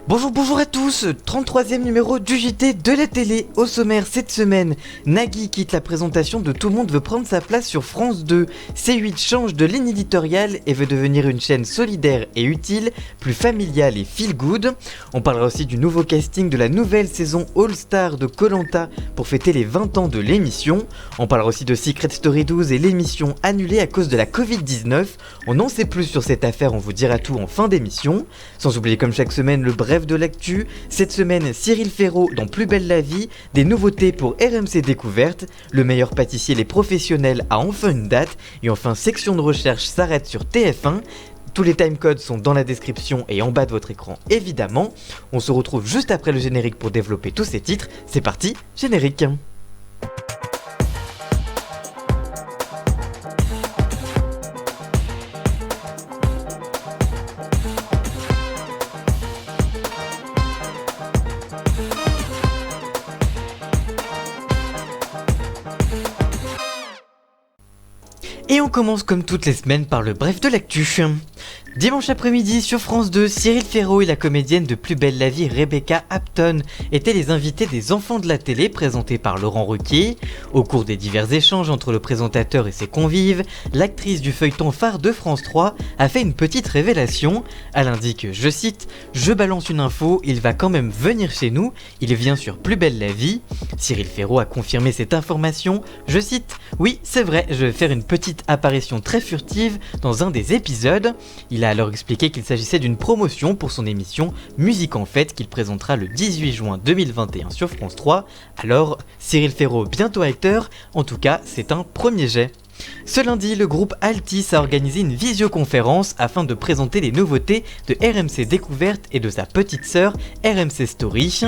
Bonjour à tous, 33e numéro du JT de la télé. Au sommaire cette semaine, Nagui quitte la présentation de Tout le monde veut prendre sa place sur France 2. C8 change de ligne éditoriale et veut devenir une chaîne solidaire et utile, plus familiale et feel good. On parlera aussi du nouveau casting de la nouvelle saison All Star de Koh-Lanta pour fêter les 20 ans de l'émission. On parlera aussi de Secret Story 12 et l'émission annulée à cause de la Covid-19. On n'en sait plus sur cette affaire, on vous dira tout en fin d'émission. Sans oublier comme chaque semaine le bref de l'actu. Cette semaine, Cyril Ferraud dans Plus belle la vie, des nouveautés pour RMC Découverte, le meilleur pâtissier les professionnels a enfin une date, et enfin Section de recherche s'arrête sur TF1. Tous les timecodes sont dans la description et en bas de votre écran évidemment. On se retrouve juste après le générique pour développer tous ces titres. C'est parti, générique. Et on commence comme toutes les semaines par le bref de l'actu. Dimanche après-midi sur France 2, Cyril Ferraud et la comédienne de Plus belle la vie Rebecca Hampton étaient les invités des Enfants de la télé présentés par Laurent Ruquier. Au cours des divers échanges entre le présentateur et ses convives, l'actrice du feuilleton phare de France 3 a fait une petite révélation. Elle indique, je cite, « Je balance une info, il va quand même venir chez nous, il vient sur Plus belle la vie ». Cyril Ferraud a confirmé cette information, je cite, « Oui, c'est vrai, je vais faire une petite apparition très furtive dans un des épisodes ». Il a alors expliqué qu'il s'agissait d'une promotion pour son émission Musique en fête qu'il présentera le 18 juin 2021 sur France 3. Alors, Cyril Ferraud bientôt acteur, en tout cas c'est un premier jet. Ce lundi, le groupe Altis a organisé une visioconférence afin de présenter les nouveautés de RMC Découverte et de sa petite sœur RMC Story.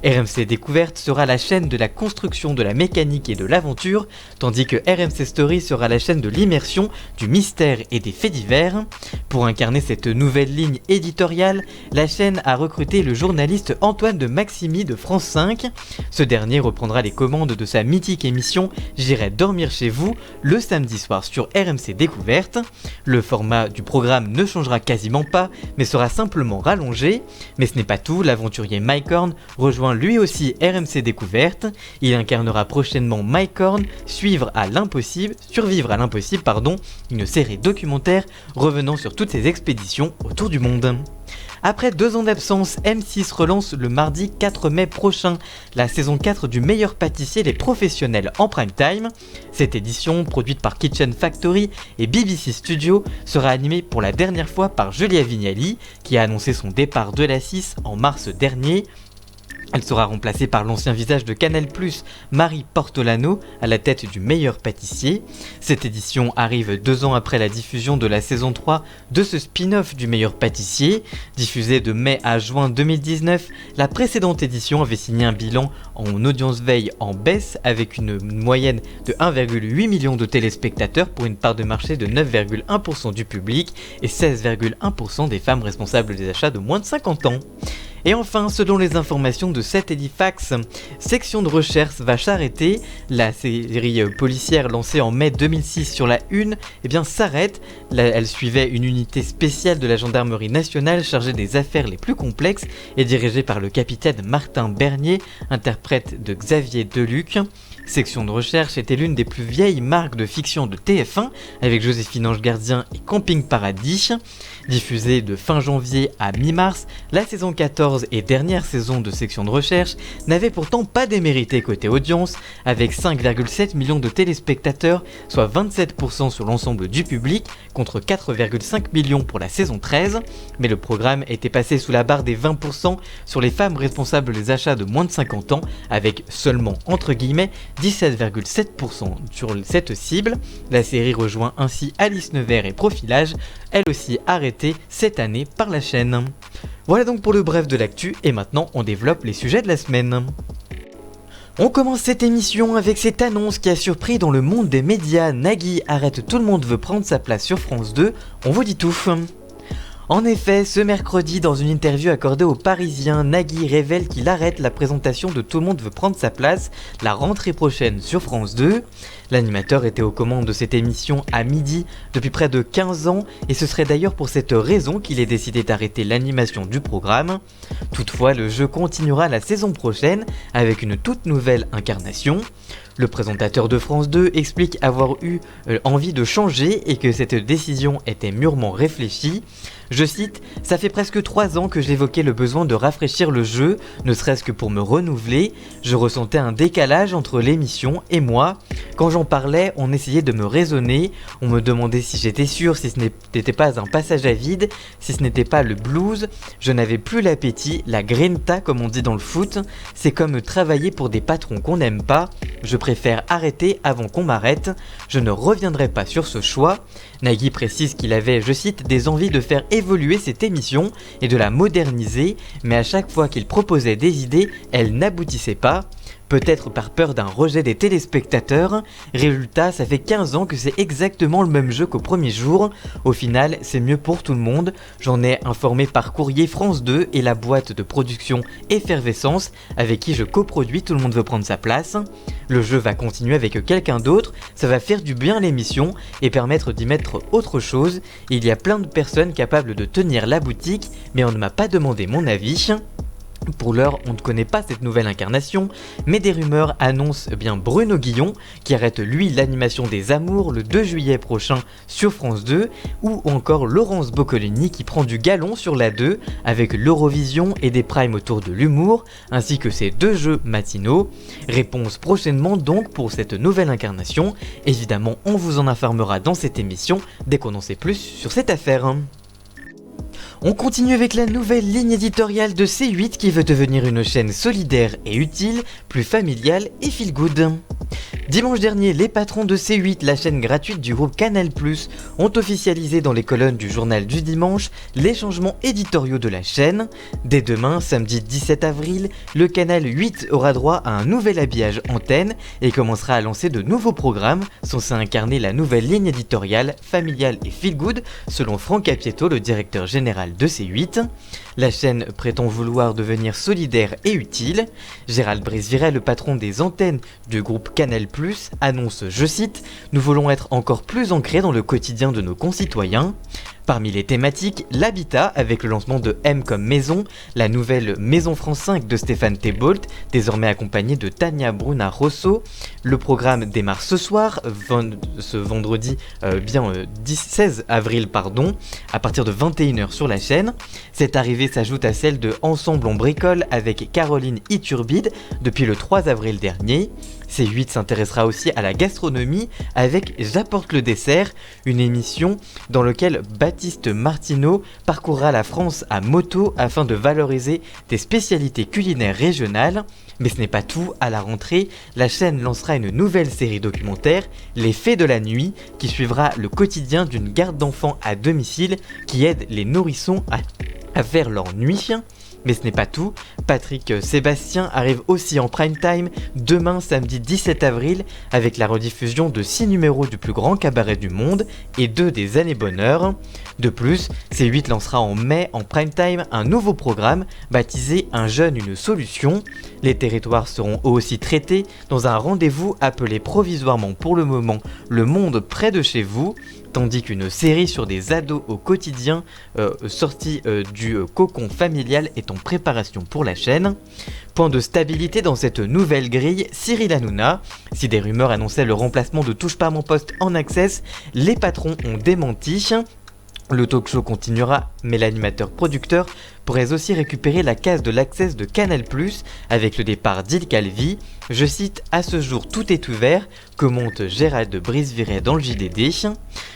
RMC Découverte sera la chaîne de la construction de la mécanique et de l'aventure, tandis que RMC Story sera la chaîne de l'immersion, du mystère et des faits divers. Pour incarner cette nouvelle ligne éditoriale, la chaîne a recruté le journaliste Antoine de Maximi de France 5. Ce dernier reprendra les commandes de sa mythique émission J'irai dormir chez vous le samedi soir sur RMC Découverte. Le format du programme ne changera quasiment pas, mais sera simplement rallongé. Mais ce n'est pas tout, l'aventurier Mike Horn rejoint lui aussi RMC Découverte. Il incarnera prochainement Mike Horn, survivre à l'impossible, une série documentaire revenant sur toutes ses expéditions autour du monde. Après 2 ans d'absence, M6 relance le mardi 4 mai prochain la saison 4 du meilleur pâtissier les professionnels en prime time. Cette édition, produite par Kitchen Factory et BBC Studio, sera animée pour la dernière fois par Julia Vignali, qui a annoncé son départ de la 6 en mars dernier. Elle sera remplacée par l'ancien visage de Canal+, Marie Portolano, à la tête du meilleur pâtissier. Cette édition arrive 2 ans après la diffusion de la saison 3 de ce spin-off du meilleur pâtissier. Diffusée de mai à juin 2019, la précédente édition avait signé un bilan en audience veille en baisse, avec une moyenne de 1,8 million de téléspectateurs pour une part de marché de 9,1% du public et 16,1% des femmes responsables des achats de moins de 50 ans. Et enfin, selon les informations de Satellifax, Section de recherche va s'arrêter. La série policière lancée en mai 2006 sur la Une s'arrête. Elle suivait une unité spéciale de la gendarmerie nationale chargée des affaires les plus complexes et dirigée par le capitaine Martin Bernier, interprète de Xavier Deluc. Section de recherche était l'une des plus vieilles marques de fiction de TF1 avec Joséphine Ange Gardien et Camping Paradis. Diffusée de fin janvier à mi-mars, la saison 14 et dernière saison de Section de recherche n'avait pourtant pas démérité côté audience, avec 5,7 millions de téléspectateurs, soit 27% sur l'ensemble du public, contre 4,5 millions pour la saison 13, mais le programme était passé sous la barre des 20% sur les femmes responsables des achats de moins de 50 ans, avec seulement, entre guillemets, 17,7% sur cette cible. La série rejoint ainsi Alice Nevers et Profilage, elle aussi arrêtée cette année par la chaîne. Voilà donc pour le bref de l'actu, et maintenant on développe les sujets de la semaine. On commence cette émission avec cette annonce qui a surpris dans le monde des médias. Nagui arrête Tout le monde veut prendre sa place sur France 2, on vous dit tout. En effet, ce mercredi, dans une interview accordée aux Parisiens, Nagui révèle qu'il arrête la présentation de Tout le monde veut prendre sa place la rentrée prochaine sur France 2. L'animateur était aux commandes de cette émission à midi depuis près de 15 ans et ce serait d'ailleurs pour cette raison qu'il ait décidé d'arrêter l'animation du programme. Toutefois, le jeu continuera la saison prochaine avec une toute nouvelle incarnation. Le présentateur de France 2 explique avoir eu envie de changer et que cette décision était mûrement réfléchie. Je cite, « Ça fait presque 3 ans que j'évoquais le besoin de rafraîchir le jeu, ne serait-ce que pour me renouveler. Je ressentais un décalage entre l'émission et moi. Quand j'en parlais, on essayait de me raisonner. On me demandait si j'étais sûr, si ce n'était pas un passage à vide, si ce n'était pas le blues. Je n'avais plus l'appétit, la grinta comme on dit dans le foot. C'est comme travailler pour des patrons qu'on n'aime pas. Je préfère arrêter avant qu'on m'arrête. Je ne reviendrai pas sur ce choix. » Nagui précise qu'il avait, je cite, des envies de faire évoluer cette émission et de la moderniser, mais à chaque fois qu'il proposait des idées, elles n'aboutissaient pas. Peut-être par peur d'un rejet des téléspectateurs. Résultat, ça fait 15 ans que c'est exactement le même jeu qu'au premier jour. Au final, c'est mieux pour tout le monde. J'en ai informé par courrier France 2 et la boîte de production Effervescence, avec qui je coproduis Tout le monde veut prendre sa place. Le jeu va continuer avec quelqu'un d'autre, ça va faire du bien à l'émission et permettre d'y mettre autre chose. Il y a plein de personnes capables de tenir la boutique, mais on ne m'a pas demandé mon avis. Pour l'heure, on ne connaît pas cette nouvelle incarnation, mais des rumeurs annoncent bien Bruno Guillon, qui arrête lui l'animation des Amours le 2 juillet prochain sur France 2, ou encore Laurence Boccolini qui prend du galon sur la 2 avec l'Eurovision et des primes autour de l'humour, ainsi que ses 2 jeux matinaux. Réponse prochainement donc pour cette nouvelle incarnation. Évidemment, on vous en informera dans cette émission dès qu'on en sait plus sur cette affaire. On continue avec la nouvelle ligne éditoriale de C8 qui veut devenir une chaîne solidaire et utile, plus familiale et feel good. Dimanche dernier, les patrons de C8, la chaîne gratuite du groupe Canal+, ont officialisé dans les colonnes du journal du dimanche les changements éditoriaux de la chaîne. Dès demain, samedi 17 avril, le canal 8 aura droit à un nouvel habillage antenne et commencera à lancer de nouveaux programmes censés incarner la nouvelle ligne éditoriale familiale et feel good, selon Franck Cappietto, le directeur général de C8. La chaîne prétend vouloir devenir solidaire et utile. Gérald Brisviret, le patron des antennes du groupe Canal+, annonce, je cite, « Nous voulons être encore plus ancrés dans le quotidien de nos concitoyens ». Parmi les thématiques, l'habitat avec le lancement de M comme maison, la nouvelle Maison France 5 de Stéphane Thébault, désormais accompagné de Tania Bruna Rosso. Le programme démarre ce soir, ce vendredi 16 avril, à partir de 21h sur la chaîne. Cette arrivée s'ajoute à celle de Ensemble on bricole avec Caroline Iturbide depuis le 3 avril dernier. C8 s'intéressera aussi à la gastronomie avec J'apporte le dessert, une émission dans laquelle Baptiste Martineau parcourra la France à moto afin de valoriser des spécialités culinaires régionales. Mais ce n'est pas tout, à la rentrée, la chaîne lancera une nouvelle série documentaire, Les Fées de la Nuit, qui suivra le quotidien d'une garde d'enfants à domicile qui aide les nourrissons à faire leur nuit. Mais ce n'est pas tout, Patrick Sébastien arrive aussi en prime time demain samedi 17 avril avec la rediffusion de 6 numéros du plus grand cabaret du monde et 2 des années bonheur. De plus, C8 lancera en mai en prime time un nouveau programme baptisé Un jeune, une solution. Les territoires seront eux aussi traités dans un rendez-vous appelé provisoirement pour le moment Le Monde près de chez vous, tandis qu'une série sur des ados au quotidien sortie du cocon familial est en préparation pour la chaîne. Point de stabilité dans cette nouvelle grille, Cyril Hanouna. Si des rumeurs annonçaient le remplacement de Touche pas à mon poste en Access, les patrons ont démenti. Le talk show continuera, mais l'animateur-producteur pourrait aussi récupérer la case de l'Access de Canal+, avec le départ d'Il Calvi. Je cite, « À ce jour, tout est ouvert », commente Gérald Brisviret dans le JDD.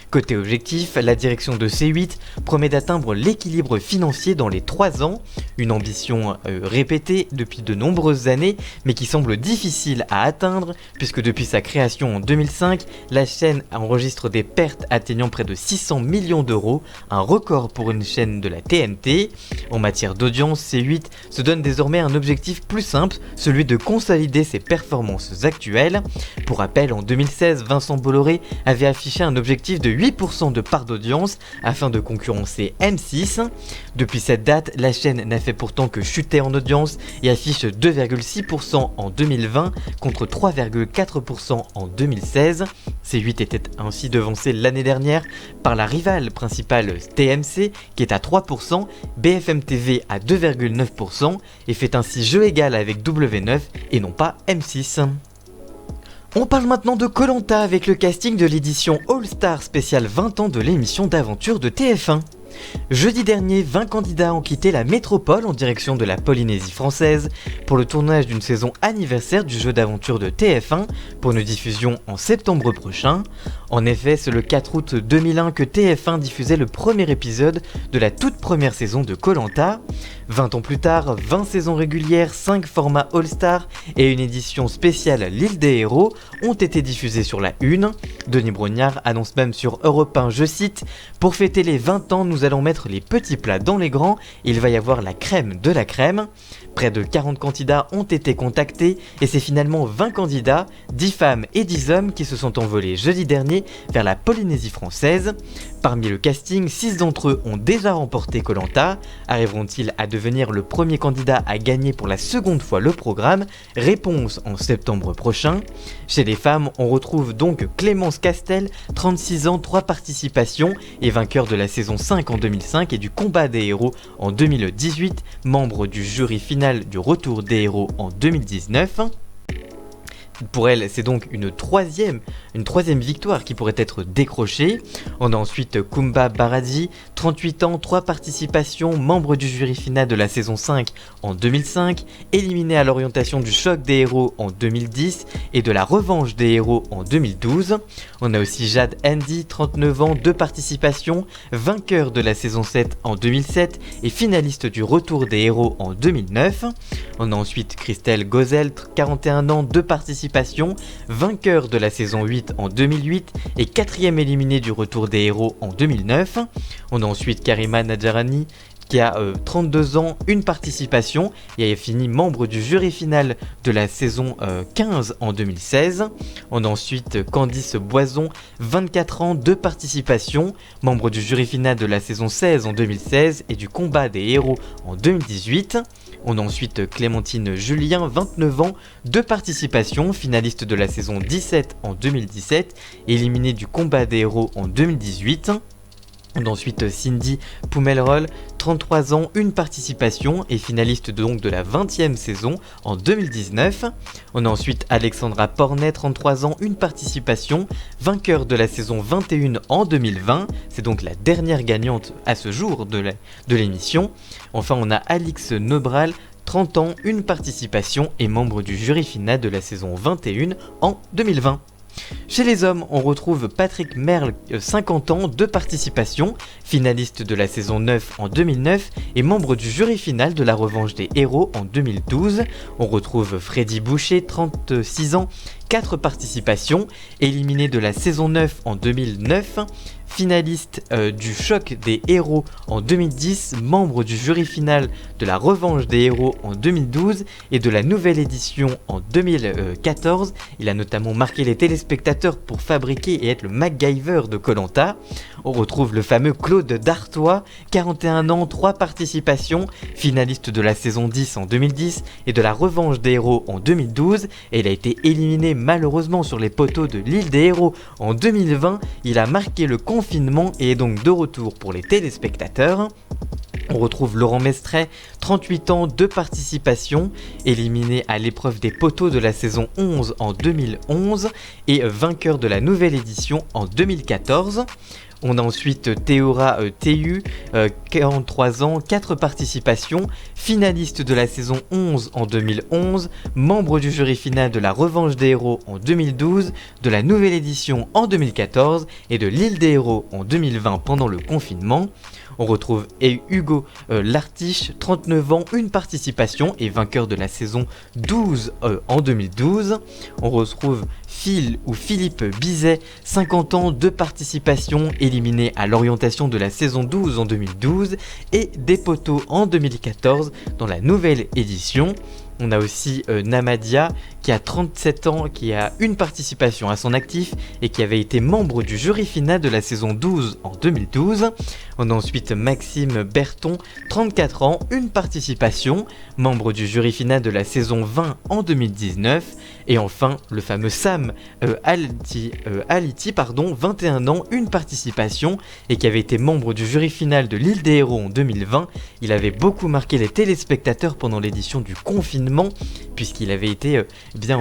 Côté objectif, la direction de C8 promet d'atteindre l'équilibre financier dans les 3 ans, une ambition répétée depuis de nombreuses années, mais qui semble difficile à atteindre, puisque depuis sa création en 2005, la chaîne enregistre des pertes atteignant près de 600 millions d'euros, un record pour une chaîne de la TNT. En matière d'audience, C8 se donne désormais un objectif plus simple, celui de consolider ses performances actuelles. Pour rappel, en 2016, Vincent Bolloré avait affiché un objectif de 8% de part d'audience afin de concurrencer M6. Depuis cette date, la chaîne n'a fait pourtant que chuter en audience et affiche 2,6% en 2020 contre 3,4% en 2016. C8 était ainsi devancé l'année dernière par la rivale principale TMC qui est à 3%, BFM TV à 2,9% et fait ainsi jeu égal avec W9 et non pas M6. On parle maintenant de Koh-Lanta avec le casting de l'édition All Star spéciale 20 ans de l'émission d'aventure de TF1. Jeudi dernier, 20 candidats ont quitté la métropole en direction de la Polynésie française pour le tournage d'une saison anniversaire du jeu d'aventure de TF1 pour une diffusion en septembre prochain. En effet, c'est le 4 août 2001 que TF1 diffusait le premier épisode de la toute première saison de Koh-Lanta. 20 ans plus tard, 20 saisons régulières, 5 formats All-Star et une édition spéciale L'île des héros ont été diffusés sur la Une. Denis Brognard annonce même sur Europe 1, je cite, « Pour fêter les 20 ans, nous allons mettre les petits plats dans les grands, il va y avoir la crème de la crème ». Près de 40 candidats ont été contactés et c'est finalement 20 candidats, 10 femmes et 10 hommes qui se sont envolés jeudi dernier vers la Polynésie française. Parmi le casting, 6 d'entre eux ont déjà remporté Koh-Lanta. Arriveront-ils à devenir le premier candidat à gagner pour la seconde fois le programme? Réponse en septembre prochain. Chez les femmes, on retrouve donc Clémence Castel, 36 ans, 3 participations et vainqueur de la saison 5 en 2005 et du combat des héros en 2018, membre du jury final du retour des héros en 2019. Pour elle, c'est donc une troisième victoire qui pourrait être décrochée. On a ensuite Kumba Baradji, 38 ans, 3 participations, membre du jury final de la saison 5 en 2005, éliminé à l'orientation du choc des héros en 2010 et de la revanche des héros en 2012. On a aussi Jade Andy, 39 ans, 2 participations, vainqueur de la saison 7 en 2007 et finaliste du retour des héros en 2009. On a ensuite Christelle Gozel, 41 ans, 2 participations, vainqueur de la saison 8 en 2008 et 4e éliminé du retour des héros en 2009. On a ensuite Karima Nadjarani qui a 32 ans, 1 participation et a fini membre du jury final de la saison 15 en 2016. On a ensuite Candice Boison, 24 ans, 2 participations, membre du jury final de la saison 16 en 2016 et du combat des héros en 2018. On a ensuite Clémentine Julien, 29 ans, 2 participations, finaliste de la saison 17 en 2017, éliminée du combat des héros en 2018. On a ensuite Cindy Poumelroll, 33 ans, 1 participation et finaliste donc de la 20e saison en 2019. On a ensuite Alexandra Pornet, 33 ans, 1 participation, vainqueur de la saison 21 en 2020. C'est donc la dernière gagnante à ce jour de l'émission. Enfin, on a Alix Nobral, 30 ans, 1 participation et membre du jury final de la saison 21 en 2020. Chez les hommes, on retrouve Patrick Merle, 50 ans, 2 participations, finaliste de la saison 9 en 2009 et membre du jury final de la revanche des héros en 2012. On retrouve Freddy Boucher, 36 ans, 4 participations, éliminé de la saison 9 en 2009, finaliste du choc des héros en 2010, membre du jury final de la revanche des héros en 2012 et de la nouvelle édition en 2014. Il a notamment marqué les téléspectateurs pour fabriquer et être le MacGyver de Koh-Lanta. On retrouve le fameux Claude Dartois, 41 ans, 3 participations, finaliste de la saison 10 en 2010 et de la revanche des héros en 2012 et il a été éliminé malheureusement sur les poteaux de l'île des héros en 2020. Il a marqué le confinement et est donc de retour pour les téléspectateurs. On retrouve Laurent Mestret, 38 ans, 2 participations, éliminé à l'épreuve des poteaux de la saison 11 en 2011 et vainqueur de la nouvelle édition en 2014. On a ensuite Théora TU, 43 ans, 4 participations, finaliste de la saison 11 en 2011, membre du jury final de la revanche des héros en 2012, de la nouvelle édition en 2014 et de l'île des héros en 2020 pendant le confinement. On retrouve Hugo Lartiche, 39 ans, 1 participation et vainqueur de la saison 12 en 2012. On retrouve Philippe Bizet, 50 ans, 2 participations, éliminé à l'orientation de la saison 12 en 2012 et des poteaux en 2014 dans la nouvelle édition. On a aussi Namadia qui a 37 ans, qui a 1 participation à son actif et qui avait été membre du jury final de la saison 12 en 2012. On a ensuite Maxime Berton, 34 ans, 1 participation, membre du jury final de la saison 20 en 2019, Et enfin, le fameux Sam Aliti, 21 ans, une participation, et qui avait été membre du jury final de l'Île des Héros en 2020. Il avait beaucoup marqué les téléspectateurs pendant l'édition du confinement, puisqu'il avait été, il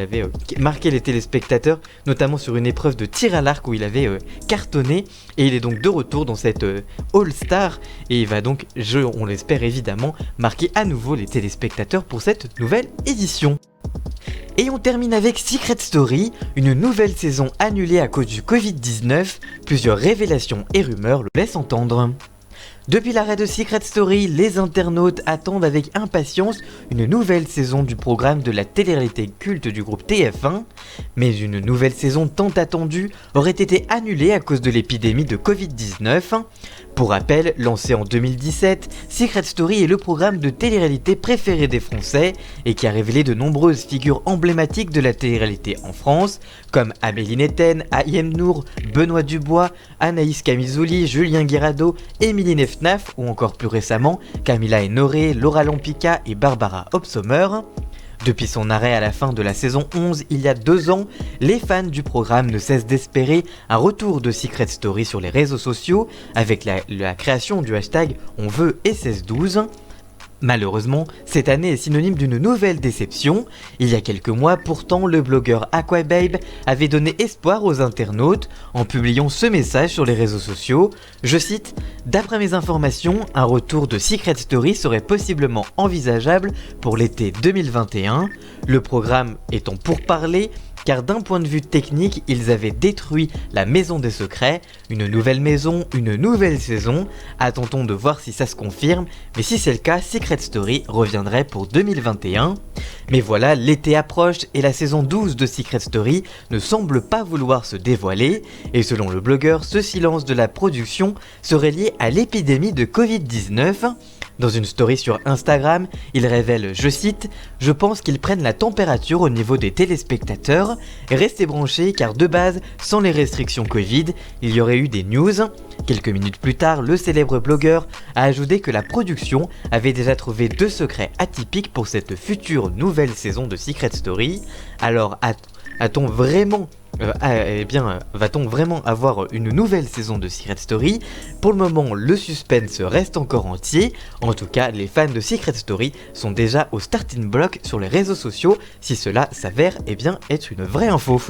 avait marqué les téléspectateurs, notamment sur une épreuve de tir à l'arc où il avait cartonné, et il est donc de retour dans cette All-Star, et il va donc, on l'espère évidemment, marquer à nouveau les téléspectateurs pour cette nouvelle édition. Et on termine avec Secret Story, une nouvelle saison annulée à cause du Covid-19, plusieurs révélations et rumeurs le laissent entendre. Depuis l'arrêt de Secret Story, les internautes attendent avec impatience une nouvelle saison du programme de la télé-réalité culte du groupe TF1, mais une nouvelle saison tant attendue aurait été annulée à cause de l'épidémie de Covid-19. Pour rappel, lancé en 2017, Secret Story est le programme de télé-réalité préféré des Français et qui a révélé de nombreuses figures emblématiques de la télé-réalité en France, comme Amélie Netten, Ayem Nour, Benoît Dubois, Anaïs Camizouli, Julien Guirado, Émilie Nefnaf ou encore plus récemment Camilla Ennoré, Laura Lampica et Barbara Hobsommer. Depuis son arrêt à la fin de la saison 11 il y a 2 ans, les fans du programme ne cessent d'espérer un retour de Secret Story sur les réseaux sociaux avec la création du hashtag OnVeut-SS12. Malheureusement, cette année est synonyme d'une nouvelle déception. Il y a quelques mois, pourtant, le blogueur Aquababe avait donné espoir aux internautes en publiant ce message sur les réseaux sociaux. Je cite : « D'après mes informations, un retour de Secret Story serait possiblement envisageable pour l'été 2021. Le programme est en pourparlers, car d'un point de vue technique, ils avaient détruit la maison des secrets, une nouvelle maison, une nouvelle saison. Attendons de voir si ça se confirme, mais si c'est le cas, Secret Story reviendrait pour 2021. Mais voilà, l'été approche et la saison 12 de Secret Story ne semble pas vouloir se dévoiler, et selon le blogueur, ce silence de la production serait lié à l'épidémie de Covid-19. Dans une story sur Instagram, il révèle, je cite, « Je pense qu'ils prennent la température au niveau des téléspectateurs. Restez branchés car de base, sans les restrictions Covid, il y aurait eu des news. » Quelques minutes plus tard, le célèbre blogueur a ajouté que la production avait déjà trouvé 2 secrets atypiques pour cette future nouvelle saison de Secret Story. Alors, va-t-on vraiment avoir une nouvelle saison de Secret Story ? Pour le moment, le suspense reste encore entier. En tout cas, les fans de Secret Story sont déjà au starting block sur les réseaux sociaux si cela s'avère être une vraie info.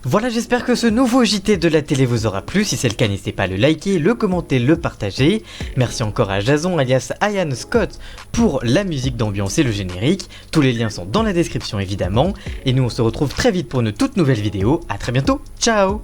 Voilà, j'espère que ce nouveau JT de la télé vous aura plu. Si c'est le cas, n'hésitez pas à le liker, le commenter, le partager. Merci encore à Jason alias Ian Scott pour la musique d'ambiance et le générique. Tous les liens sont dans la description évidemment. Et nous on se retrouve très vite pour une toute nouvelle vidéo. A très bientôt, ciao.